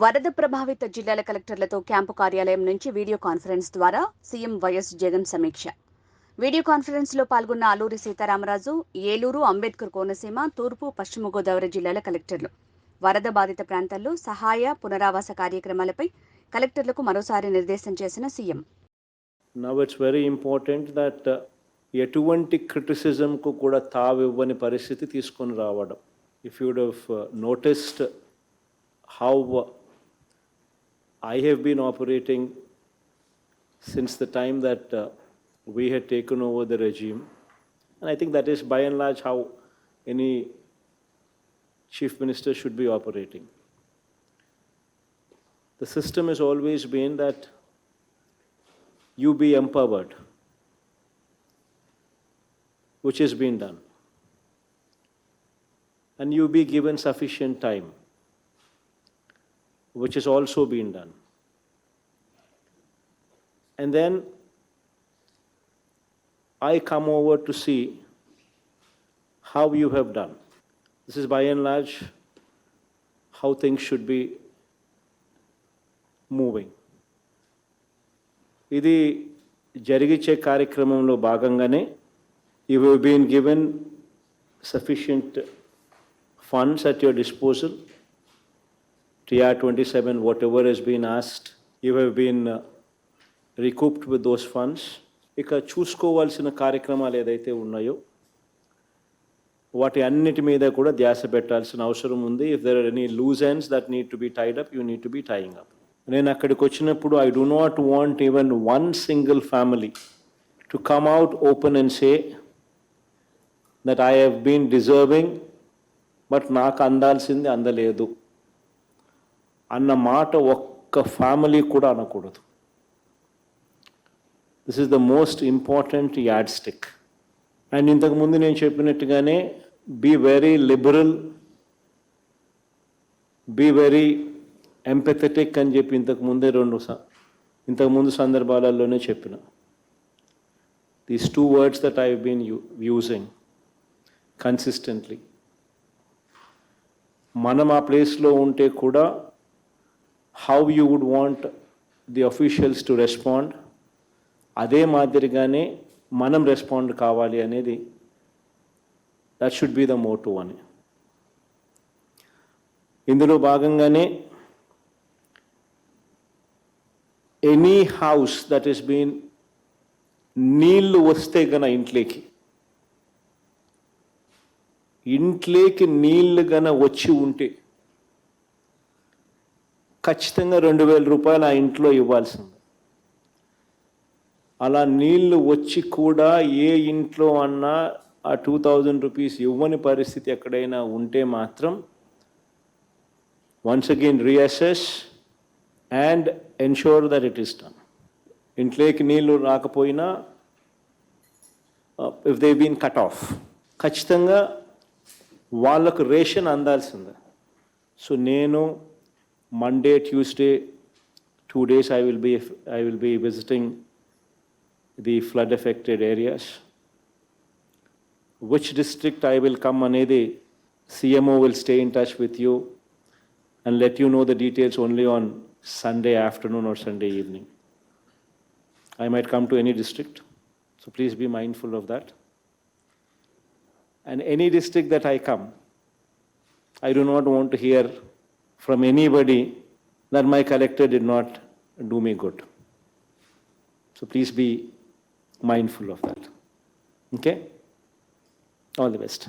వరద ప్రభావిత జిల్లాల కలెక్టర్లతో క్యాంపు కార్యాలయం నుంచి వీడియో కాన్ఫరెన్స్ ద్వారా సీఎం వైఎస్ జగన్ సమీక్ష. వీడియో కాన్ఫరెన్స్లో పాల్గొన్న అల్లూరి సీతారామరాజు, ఏలూరు, అంబేద్కర్ కోనసీమ, తూర్పు, పశ్చిమ గోదావరి జిల్లాల కలెక్టర్లు వరద బాధిత ప్రాంతాల్లో సహాయ పునరావాస కార్యక్రమాలపై కలెక్టర్లకు మరోసారి నిర్దేశం చేసిన CM. Now it's very important that ఎటువంటి క్రిటిసిజంకు కూడా తావివ్వని పరిస్థితి తీసుకొని రావడం. If you would have noticed how I have been operating since the time that we had taken over the regime, and I think that is by and large how any chief minister should be operating. The system has always been that you be empowered, which has been done, and you be given sufficient time, which has also been done. And then I come over to see how you have done. This is by and large how things should be moving. ఇది జరిగిచ్చే కార్యక్రమంలో భాగంగానే you have been given sufficient funds at your disposal. TR 27, whatever has been asked, you have been recouped with those funds. ఇక చూసుకోవాల్సిన కార్యక్రమాలు ఏదైతే ఉన్నాయో వాటి అన్నిటి మీద కూడా ధ్యాస పెట్టాల్సిన అవసరం ఉంది. If there are any loose ends that need to be tied up, you need to be tying up. నేను అక్కడికి వచ్చినప్పుడు I do not want even one single family to come out open and say that I have been deserving but నాకు అందాల్సింది అందలేదు అన్న మాట ఒక్క family కూడా అనకూడదు. This is the most important yardstick. And ఇంతకుముందు నేను చెప్పినట్టుగానే be very liberal, be very empathetic అని చెప్పి ఇంతకుముందు సందర్భాలలోనే చెప్పిన. These two words that I have been using consistently. మనం ఆ ప్లేస్లో ఉంటే కూడా how you would want the officials to respond, అదే మాదిరిగానే మనం రెస్పాండ్ కావాలి అనేది that should be the motto అని. ఇందులో భాగంగానే any house that is been నీళ్లు వస్తే గన ఇంట్లోకి నీళ్లు గన వచ్చి ఉంటే ఖచ్చితంగా 2,000 రూపాయలు ఆ ఇంట్లో ఇవ్వాల్సింది. అలా నీళ్లు వచ్చి కూడా ఏ ఇంట్లో అన్నా ఆ 2,000 రూపీస్ ఇవ్వని పరిస్థితి ఎక్కడైనా ఉంటే మాత్రం once again reassess and ensure that it is done. ఇంట్లోకి నీళ్లు రాకపోయినా if they been cut off, ఖచ్చితంగా వాళ్ళకు రేషన్ అందాల్సిందే. సో నేను Monday, Tuesday, 2 days I will be visiting the flood affected areas. Which district I will come anedi CMO will stay in touch with you and let you know the details only on Sunday afternoon or Sunday evening. I might come to any district, so please be mindful of that. And any district that I come, I do not want to hear from anybody that my collector did not do me good. So please be mindful of that. Okay? All the best.